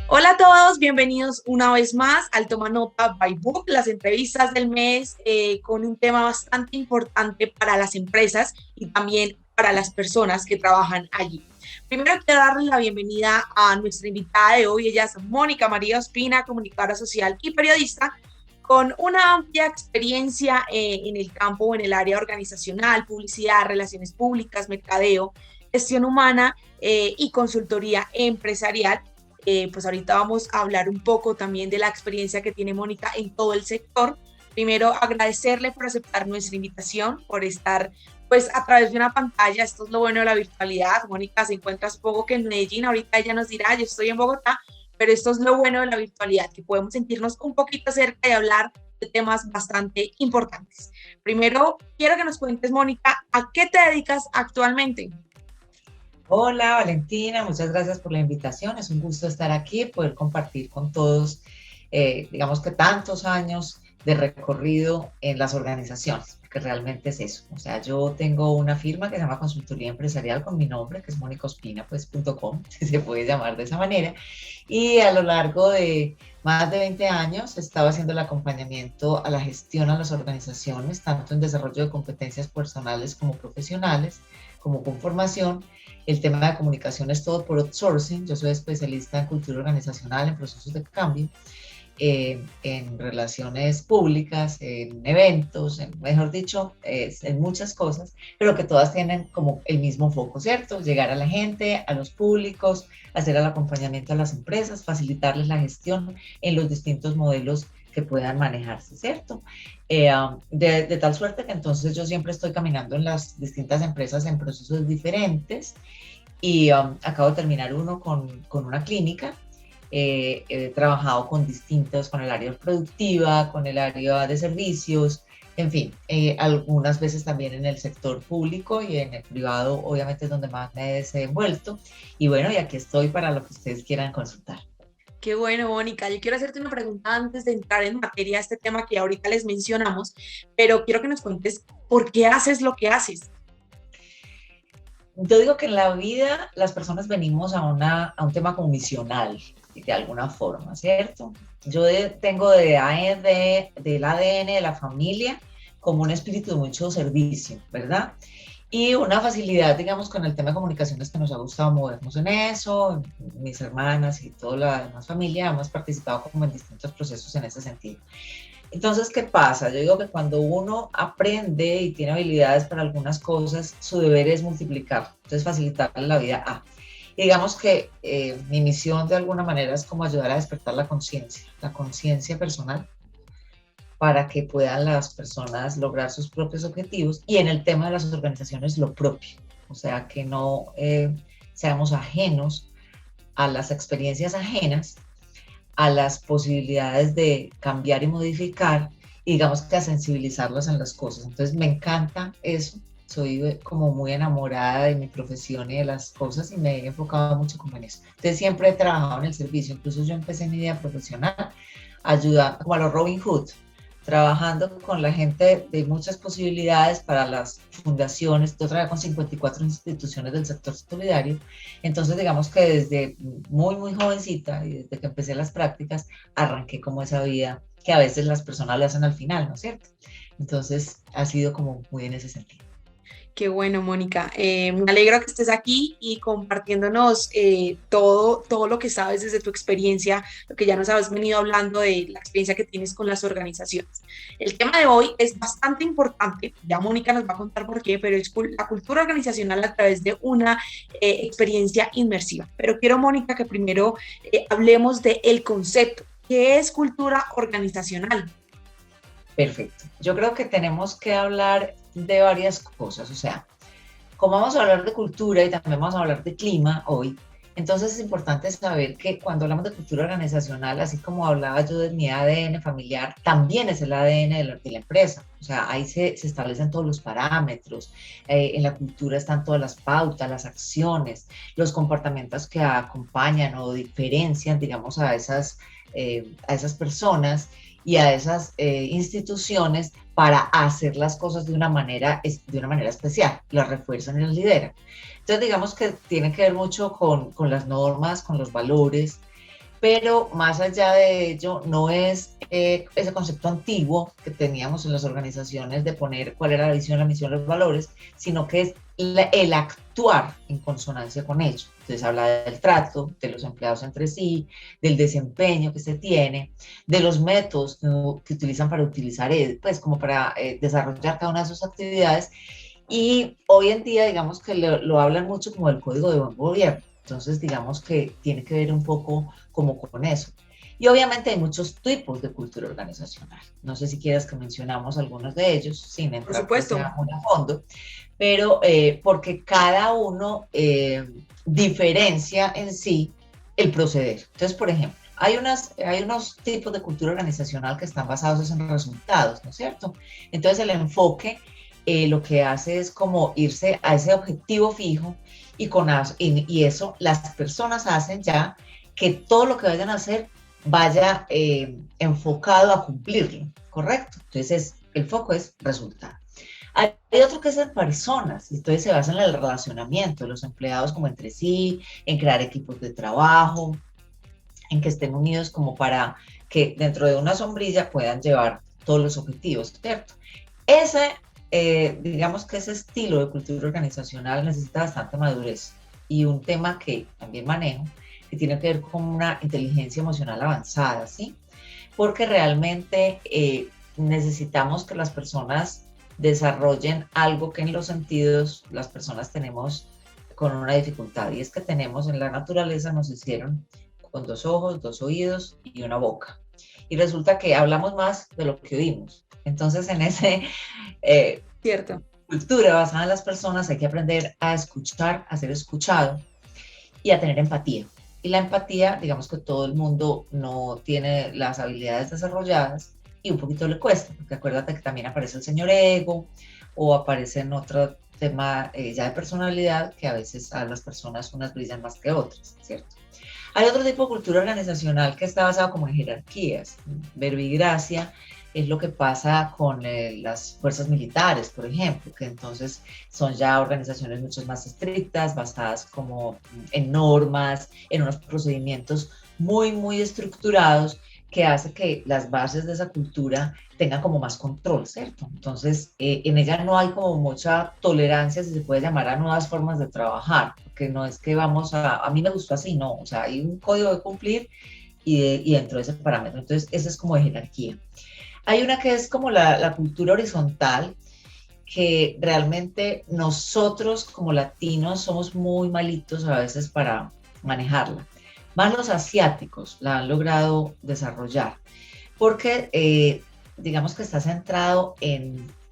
Hola a todos, bienvenidos una vez más al Toma Nota by Book, las entrevistas del mes con un tema bastante importante para las empresas y también para las personas que trabajan allí. Primero quiero darle la bienvenida a nuestra invitada de hoy, ella es Mónica María Ospina, comunicadora social y periodista con una amplia experiencia en el campo o en el área organizacional, publicidad, relaciones públicas, mercadeo, gestión humana y consultoría empresarial. Pues ahorita vamos a hablar un poco también de la experiencia que tiene Mónica en todo el sector. Primero, agradecerle por aceptar nuestra invitación, por estar pues a través de una pantalla. Esto es lo bueno de la virtualidad. Mónica se encuentra poco que en Medellín, ahorita ella nos dirá, yo estoy en Bogotá, pero esto es lo bueno de la virtualidad, que podemos sentirnos un poquito cerca y hablar de temas bastante importantes. Primero, quiero que nos cuentes, Mónica, ¿a qué te dedicas actualmente? Hola Valentina, muchas gracias por la invitación. Es un gusto estar aquí, poder compartir con todos, digamos que tantos años de recorrido en las organizaciones, porque realmente es eso. O sea, yo tengo una firma que se llama Consultoría Empresarial con mi nombre, que es monicaospina, pues, .com, si se puede llamar de esa manera. Y a lo largo de más de 20 años he estado haciendo el acompañamiento a la gestión a las organizaciones, tanto en desarrollo de competencias personales como profesionales, como con formación. El tema de comunicación es todo por outsourcing. Yo soy especialista en cultura organizacional, en procesos de cambio, en relaciones públicas, en eventos, mejor dicho, en muchas cosas, pero que todas tienen como el mismo foco, ¿cierto? Llegar a la gente, a los públicos, hacer el acompañamiento a las empresas, facilitarles la gestión en los distintos modelos que puedan manejarse, ¿cierto? De tal suerte que entonces yo siempre estoy caminando en las distintas empresas en procesos diferentes y acabo de terminar uno con una clínica. He trabajado con distintos, con el área productiva, con el área de servicios, en fin, algunas veces también en el sector público y en el privado, obviamente es donde más me he desenvuelto. Y bueno, y aquí estoy para lo que ustedes quieran consultar. Qué bueno, Mónica. Yo quiero hacerte una pregunta antes de entrar en materia, este tema que ahorita les mencionamos, pero quiero que nos cuentes por qué haces lo que haces. Yo digo que en la vida las personas venimos a un tema como misional, de alguna forma, ¿cierto? Tengo del ADN de la familia como un espíritu de mucho servicio, ¿verdad? Y una facilidad, digamos, con el tema de comunicaciones que nos ha gustado movernos en eso, mis hermanas y toda la demás familia hemos participado como en distintos procesos en ese sentido. Entonces, ¿qué pasa? Yo digo que cuando uno aprende y tiene habilidades para algunas cosas, su deber es multiplicar, entonces facilitarle la vida a. Y digamos que mi misión de alguna manera es como ayudar a despertar la conciencia personal, para que puedan las personas lograr sus propios objetivos y en el tema de las organizaciones lo propio, o sea, que no seamos ajenos a las experiencias ajenas, a las posibilidades de cambiar y modificar, y digamos que a sensibilizarlos en las cosas. Entonces me encanta eso, soy como muy enamorada de mi profesión y de las cosas y me he enfocado mucho como en eso. Entonces siempre he trabajado en el servicio, incluso yo empecé mi vida profesional ayudando como a los Robin Hood, trabajando con la gente de muchas posibilidades para las fundaciones. Yo trabajé con 54 instituciones del sector solidario. Entonces, digamos que desde muy, muy jovencita y desde que empecé las prácticas, arranqué como esa vida que a veces las personas lo hacen al final, ¿no es cierto? Entonces, ha sido como muy en ese sentido. Qué bueno, Mónica. Me alegro que estés aquí y compartiéndonos todo lo que sabes desde tu experiencia, lo que ya nos habías venido hablando de la experiencia que tienes con las organizaciones. El tema de hoy es bastante importante, ya Mónica nos va a contar por qué, pero es la cultura organizacional a través de una experiencia inmersiva. Pero quiero, Mónica, que primero hablemos del concepto. ¿Qué es cultura organizacional? Perfecto. Yo creo que tenemos que hablar de varias cosas, o sea, como vamos a hablar de cultura y también vamos a hablar de clima hoy, entonces es importante saber que cuando hablamos de cultura organizacional, así como hablaba yo de mi ADN familiar, también es el ADN de la empresa. O sea, ahí se establecen todos los parámetros, en la cultura están todas las pautas, las acciones, los comportamientos que acompañan o diferencian, digamos, a esas personas y a esas instituciones para hacer las cosas de una manera especial, las refuerzan y las lideran. Entonces, digamos que tiene que ver mucho con las normas, con los valores, pero más allá de ello, no es ese concepto antiguo que teníamos en las organizaciones de poner cuál era la visión, la misión, los valores, sino que es el actuar en consonancia con ello. Entonces habla del trato de los empleados entre sí, del desempeño que se tiene, de los métodos que utilizan para utilizar, pues como para desarrollar cada una de sus actividades. Y hoy en día, digamos que lo hablan mucho como el código de buen gobierno. Entonces, digamos que tiene que ver un poco como con eso. Y obviamente hay muchos tipos de cultura organizacional. No sé si quieras que mencionamos algunos de ellos, sin entrar pues, muy a fondo, pero porque cada uno diferencia en sí el proceder. Entonces, por ejemplo, hay unos tipos de cultura organizacional que están basados en resultados, ¿no es cierto? Entonces, el enfoque lo que hace es como irse a ese objetivo fijo y eso las personas hacen ya que todo lo que vayan a hacer vaya enfocado a cumplirlo, ¿correcto? Entonces el foco es resultado. Hay otro que es en personas, y entonces se basa en el relacionamiento de los empleados como entre sí, en crear equipos de trabajo, en que estén unidos como para que dentro de una sombrilla puedan llevar todos los objetivos, ¿cierto? Digamos que ese estilo de cultura organizacional necesita bastante madurez y un tema que también manejo, que tiene que ver con una inteligencia emocional avanzada, ¿sí? Porque realmente necesitamos que las personas desarrollen algo que en los sentidos las personas tenemos con una dificultad, y es que tenemos en la naturaleza, nos hicieron con 2 ojos, 2 oídos y una boca. Y resulta que hablamos más de lo que oímos. Entonces, en ese cultura basada en las personas hay que aprender a escuchar, a ser escuchado y a tener empatía. Y la empatía, digamos que todo el mundo no tiene las habilidades desarrolladas y un poquito le cuesta, porque acuérdate que también aparece el señor ego o aparece en otro tema ya de personalidad, que a veces a las personas unas brillan más que otras, ¿cierto? Hay otro tipo de cultura organizacional que está basado como en jerarquías, verbigracia. Es lo que pasa con las fuerzas militares, por ejemplo, que entonces son ya organizaciones mucho más estrictas, basadas como en normas, en unos procedimientos muy, muy estructurados, que hace que las bases de esa cultura tengan como más control, ¿cierto? Entonces, en ella no hay como mucha tolerancia, si se puede llamar, a nuevas formas de trabajar, porque no es que vamos a mí me gustó así, no, o sea, hay un código de cumplir y dentro de ese parámetro. Entonces, esa es como de jerarquía. Hay una que es como la cultura horizontal, que realmente nosotros como latinos somos muy malitos a veces para manejarla. Más los asiáticos la han logrado desarrollar, porque digamos que está centrado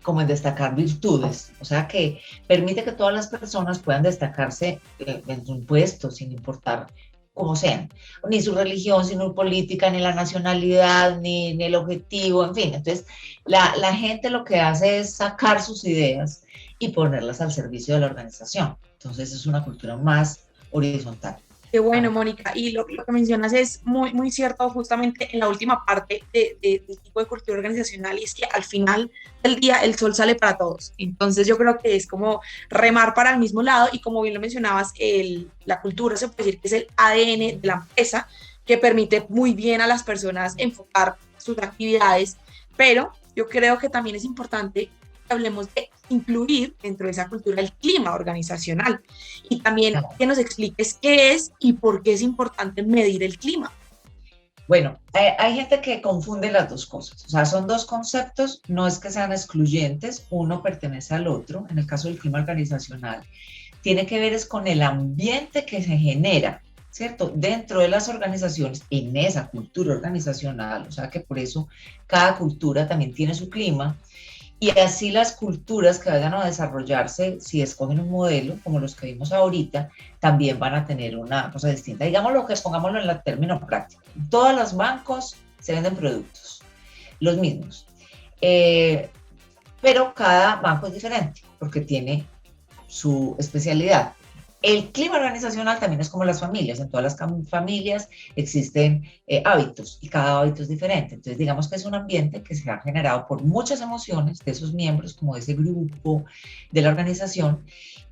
como en destacar virtudes, o sea que permite que todas las personas puedan destacarse en un puesto sin importar como sean, ni su religión, ni su política, ni la nacionalidad, ni el objetivo, en fin. Entonces, la gente lo que hace es sacar sus ideas y ponerlas al servicio de la organización. Entonces, es una cultura más horizontal. Qué bueno, Mónica. Y lo que mencionas es muy, muy cierto justamente en la última parte del tipo de cultura organizacional, y es que al final del día el sol sale para todos. Entonces yo creo que es como remar para el mismo lado, y como bien lo mencionabas, la cultura se puede decir que es el ADN de la empresa, que permite muy bien a las personas enfocar sus actividades, pero yo creo que también es importante que hablemos de incluir dentro de esa cultura el clima organizacional, y también que nos expliques qué es y por qué es importante medir el clima. Bueno, hay gente que confunde las dos cosas, o sea, son dos conceptos, no es que sean excluyentes, uno pertenece al otro. En el caso del clima organizacional, tiene que ver es con el ambiente que se genera, ¿cierto? Dentro de las organizaciones, en esa cultura organizacional, o sea que por eso cada cultura también tiene su clima. Y así las culturas que vayan a desarrollarse, si escogen un modelo como los que vimos ahorita, también van a tener una cosa distinta. Digámoslo, que pongámoslo en el término práctico. Todos los bancos se venden productos, los mismos. Pero cada banco es diferente porque tiene su especialidad. El clima organizacional también es como las familias. En todas las familias existen hábitos y cada hábito es diferente. Entonces, digamos que es un ambiente que se ha generado por muchas emociones de esos miembros, como de ese grupo de la organización,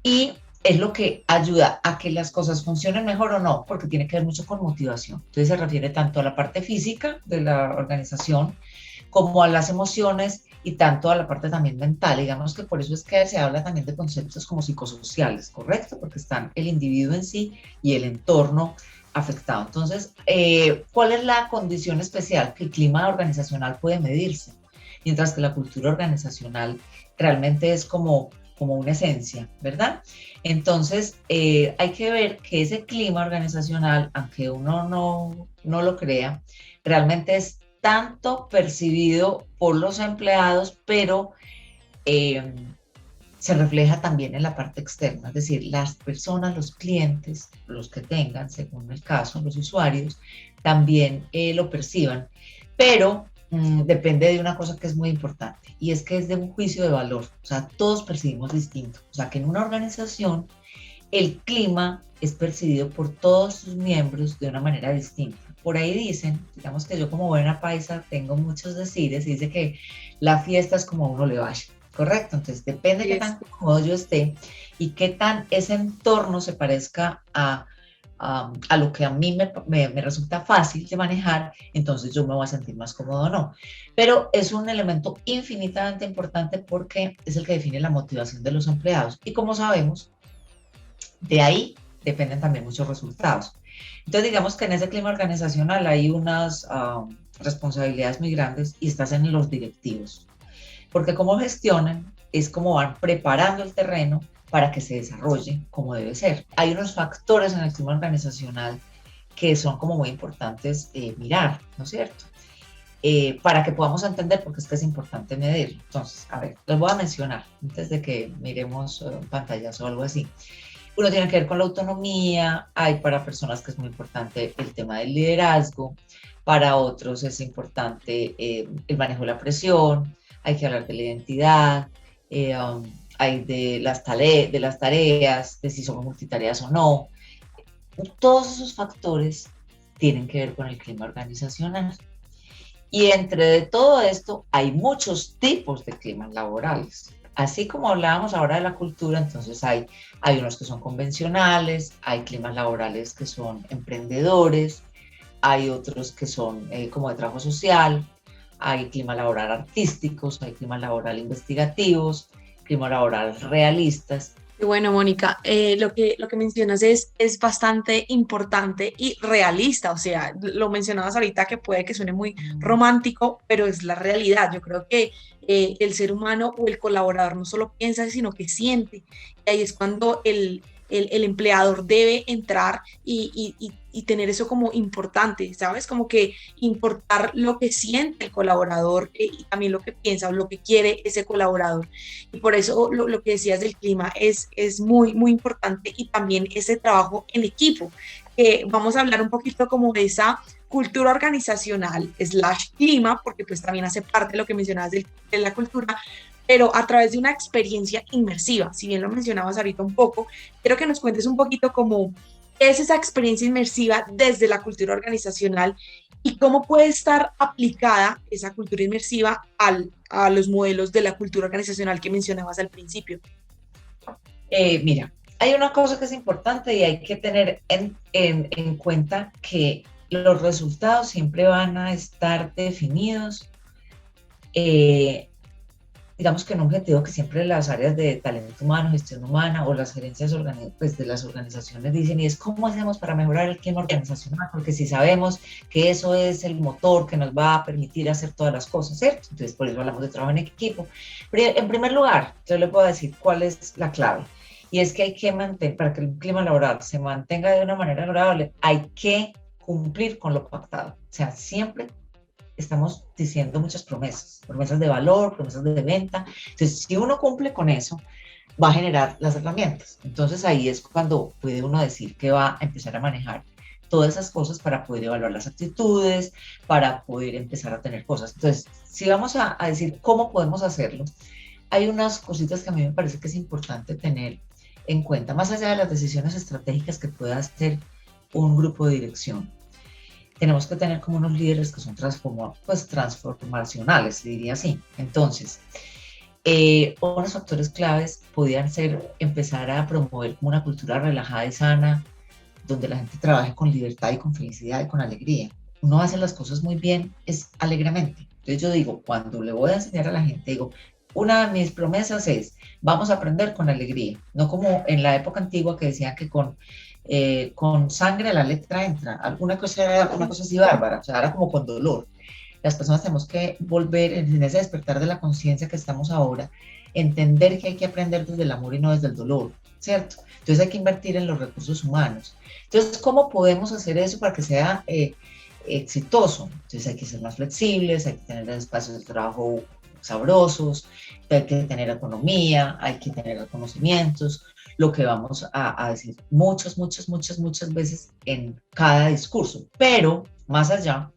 y es lo que ayuda a que las cosas funcionen mejor o no, porque tiene que ver mucho con motivación. Entonces se refiere tanto a la parte física de la organización como a las emociones y tanto a la parte también mental. Digamos que por eso es que se habla también de conceptos como psicosociales, ¿correcto? Porque están el individuo en sí y el entorno afectado. Entonces, ¿cuál es la condición especial? Que el clima organizacional puede medirse, mientras que la cultura organizacional realmente es como una esencia, ¿verdad? Entonces, hay que ver que ese clima organizacional, aunque uno no lo crea, realmente es tanto percibido por los empleados, pero se refleja también en la parte externa, es decir, las personas, los clientes, los que tengan, según el caso, los usuarios, también lo perciban, pero depende de una cosa que es muy importante, y es que es de un juicio de valor, o sea, todos percibimos distinto, o sea, que en una organización el clima es percibido por todos sus miembros de una manera distinta. Por ahí dicen, digamos que yo como buena paisa tengo muchos decires, y dice que la fiesta es como a uno le vaya, ¿correcto? Entonces depende de qué tan cómodo yo esté y qué tan ese entorno se parezca a lo que a mí me resulta fácil de manejar, entonces yo me voy a sentir más cómodo o no. Pero es un elemento infinitamente importante porque es el que define la motivación de los empleados. Y como sabemos, de ahí dependen también muchos resultados. Entonces, digamos que en ese clima organizacional hay unas responsabilidades muy grandes y estás en los directivos, porque cómo gestionan es como van preparando el terreno para que se desarrolle como debe ser. Hay unos factores en el clima organizacional que son como muy importantes mirar, ¿no es cierto? Para que podamos entender, porque es que es importante medir. Entonces, a ver, los voy a mencionar antes de que miremos pantallas o algo así. Uno tiene que ver con la autonomía, hay para personas que es muy importante el tema del liderazgo, para otros es importante el manejo de la presión, hay que hablar de la identidad, hay de las tareas, de si somos multitareas o no. Todos esos factores tienen que ver con el clima organizacional. Y entre de todo esto hay muchos tipos de climas laborales. Así como hablábamos ahora de la cultura, entonces hay unos que son convencionales, hay climas laborales que son emprendedores, hay otros que son como de trabajo social, hay clima laboral artísticos, hay clima laboral investigativos, clima laboral realistas. Y bueno, Mónica, lo que mencionas es bastante importante y realista, o sea, lo mencionabas ahorita que puede que suene muy romántico, pero es la realidad. Yo creo que el ser humano o el colaborador no solo piensa, sino que siente. Y ahí es cuando el empleador debe entrar y tener eso como importante, ¿sabes? Como que importar lo que siente el colaborador y también lo que piensa o lo que quiere ese colaborador. Y por eso lo que decías del clima es muy, muy importante y también ese trabajo en equipo. Vamos a hablar un poquito como de esa cultura organizacional / clima, porque pues también hace parte de lo que mencionabas de la cultura, pero a través de una experiencia inmersiva. Si bien lo mencionabas ahorita un poco, quiero que nos cuentes un poquito cómo es esa experiencia inmersiva desde la cultura organizacional y cómo puede estar aplicada esa cultura inmersiva a los modelos de la cultura organizacional que mencionabas al principio. Mira, hay una cosa que es importante y hay que tener en cuenta que los resultados siempre van a estar definidos, digamos que en un objetivo que siempre las áreas de talento humano, gestión humana o las gerencias pues de las organizaciones dicen, y es cómo hacemos para mejorar el clima organizacional, porque si sabemos que eso es el motor que nos va a permitir hacer todas las cosas, ¿cierto? Entonces por eso hablamos de trabajo en equipo. Pero en primer lugar, yo les voy a decir cuál es la clave, y es que hay que mantener, para que el clima laboral se mantenga de una manera agradable, hay que cumplir con lo pactado, o sea, siempre estamos diciendo muchas promesas de valor, promesas de venta. Entonces, si uno cumple con eso, va a generar las herramientas. Entonces, ahí es cuando puede uno decir que va a empezar a manejar todas esas cosas para poder evaluar las actitudes, para poder empezar a tener cosas. Entonces, si vamos a decir cómo podemos hacerlo, hay unas cositas que a mí me parece que es importante tener en cuenta, más allá de las decisiones estratégicas que pueda hacer un grupo de dirección. Tenemos que tener como unos líderes que son transformacionales, diría así. Entonces, Unos factores claves podían ser empezar a promover como una cultura relajada y sana, donde la gente trabaje con libertad y con felicidad y con alegría. Uno hace las cosas muy bien, es alegremente. Entonces yo digo, cuando le voy a enseñar a la gente, digo, una de mis promesas es, vamos a aprender con alegría, no como en la época antigua que decían que con sangre la letra entra, alguna cosa así bárbara, o sea, era como con dolor. Las personas tenemos que volver en ese despertar de la conciencia que estamos ahora, entender que hay que aprender desde el amor y no desde el dolor, ¿cierto? Entonces hay que invertir en los recursos humanos. Entonces, ¿cómo podemos hacer eso para que sea exitoso? Entonces hay que ser más flexibles, hay que tener espacios de trabajo sabrosos, hay que tener economía, hay que tener conocimientos, lo que vamos a decir muchas veces en cada discurso. Pero más allá,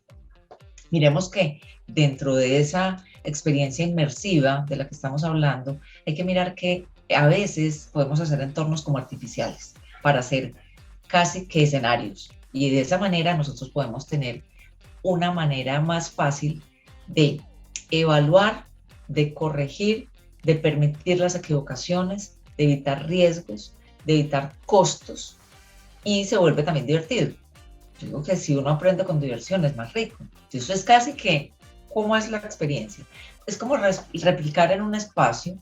miremos que dentro de esa experiencia inmersiva de la que estamos hablando, hay que mirar que a veces podemos hacer entornos como artificiales para hacer casi que escenarios. Y de esa manera nosotros podemos tener una manera más fácil de evaluar, de corregir, de permitir las equivocaciones, de evitar riesgos, de evitar costos, y se vuelve también divertido. Yo digo que si uno aprende con diversión es más rico. Eso es casi que, ¿cómo es la experiencia? Es como replicar en un espacio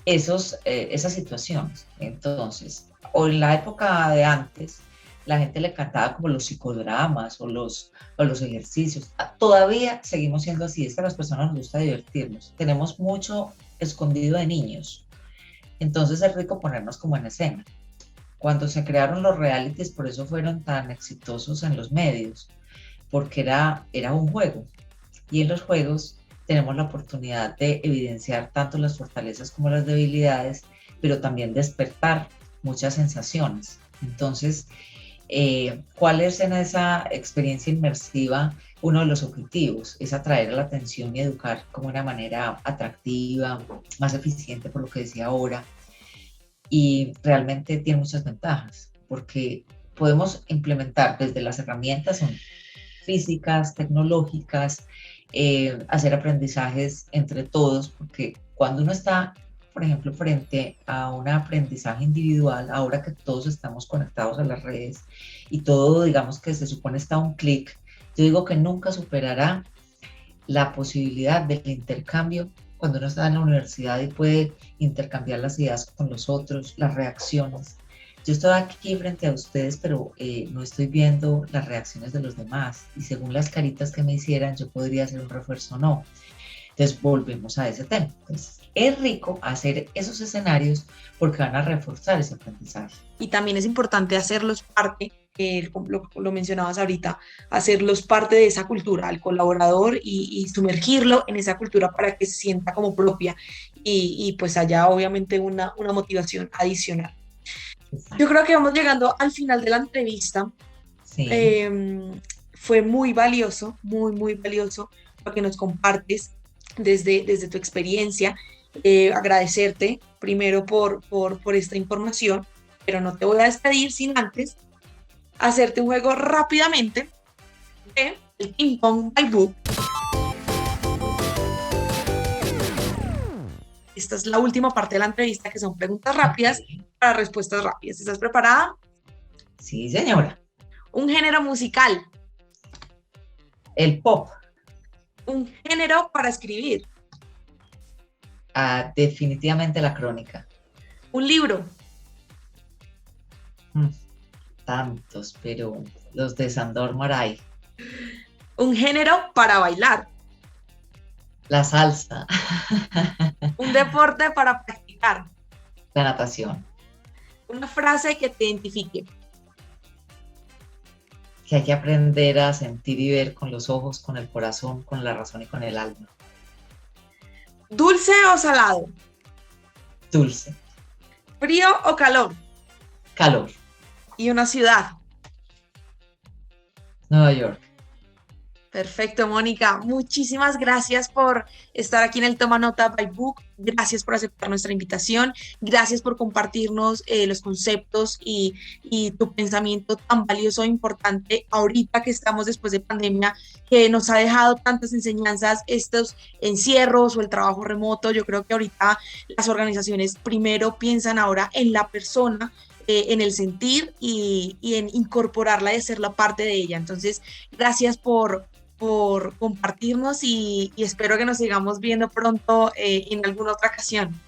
esas situaciones. Entonces, o en la época de antes, la gente le cantaba como los psicodramas o los ejercicios. Todavía seguimos siendo así, es que a las personas nos gusta divertirnos. Tenemos mucho escondido de niños. Entonces es rico ponernos como en escena. Cuando se crearon los realities, por eso fueron tan exitosos en los medios, porque era un juego. Y en los juegos tenemos la oportunidad de evidenciar tanto las fortalezas como las debilidades, pero también despertar muchas sensaciones. Entonces, ¿cuál es en esa experiencia inmersiva uno de los objetivos? Es atraer la atención y educar como una manera atractiva, más eficiente, por lo que decía ahora, y realmente tiene muchas ventajas, porque podemos implementar desde las herramientas son físicas, tecnológicas, hacer aprendizajes entre todos, porque cuando uno está, por ejemplo, frente a un aprendizaje individual, ahora que todos estamos conectados a las redes y todo, digamos que se supone está a un clic, yo digo que nunca superará la posibilidad del intercambio cuando uno está en la universidad y puede intercambiar las ideas con los otros, las reacciones. Yo estoy aquí frente a ustedes, pero no estoy viendo las reacciones de los demás y según las caritas que me hicieran, yo podría hacer un refuerzo o no. Entonces volvemos a ese tema. Entonces, es rico hacer esos escenarios porque van a reforzar ese aprendizaje. Y también es importante hacerlos parte, lo mencionabas ahorita, hacerlos parte de esa cultura, al colaborador y sumergirlo en esa cultura para que se sienta como propia y pues haya obviamente una motivación adicional. Yo creo que vamos llegando al final de la entrevista. Sí. Fue muy valioso lo que nos compartes desde tu experiencia. Agradecerte primero por esta información, pero no te voy a despedir sin antes hacerte un juego rápidamente de el Ping Pong by Book. Esta es la última parte de la entrevista, que son preguntas rápidas para respuestas rápidas. ¿Estás preparada? Sí, señora. Un género musical. El pop. Un género para escribir. Definitivamente la crónica. Un libro. Tantos, pero los de Sandor Maray. Un género para bailar. La salsa. Un deporte para practicar. La natación. Una frase que te identifique. Que hay que aprender a sentir y ver con los ojos, con el corazón, con la razón y con el alma. ¿Dulce o salado? Dulce. ¿Frío o calor? Calor. ¿Y una ciudad? Nueva York. Perfecto, Mónica. Muchísimas gracias por estar aquí en el Toma Nota by Book. Gracias por aceptar nuestra invitación. Gracias por compartirnos los conceptos y tu pensamiento tan valioso e importante ahorita que estamos después de pandemia, que nos ha dejado tantas enseñanzas, estos encierros o el trabajo remoto. Yo creo que ahorita las organizaciones primero piensan ahora en la persona, en el sentir y en incorporarla y hacerla parte de ella. Entonces, gracias por compartirnos y espero que nos sigamos viendo pronto en alguna otra ocasión.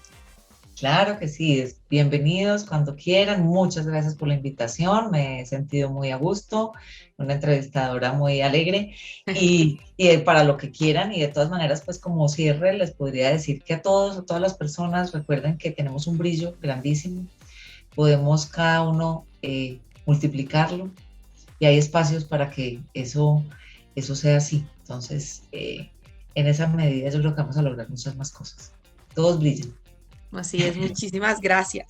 Claro que sí, bienvenidos cuando quieran. Muchas gracias por la invitación. Me he sentido muy a gusto, una entrevistadora muy alegre y para lo que quieran. Y de todas maneras, pues como cierre, les podría decir que a todos, a todas las personas, recuerden que tenemos un brillo grandísimo. Podemos cada uno multiplicarlo y hay espacios para que eso sea así. Entonces, en esa medida yo creo que vamos a lograr muchas más cosas. Todos brillan. Así es, muchísimas gracias.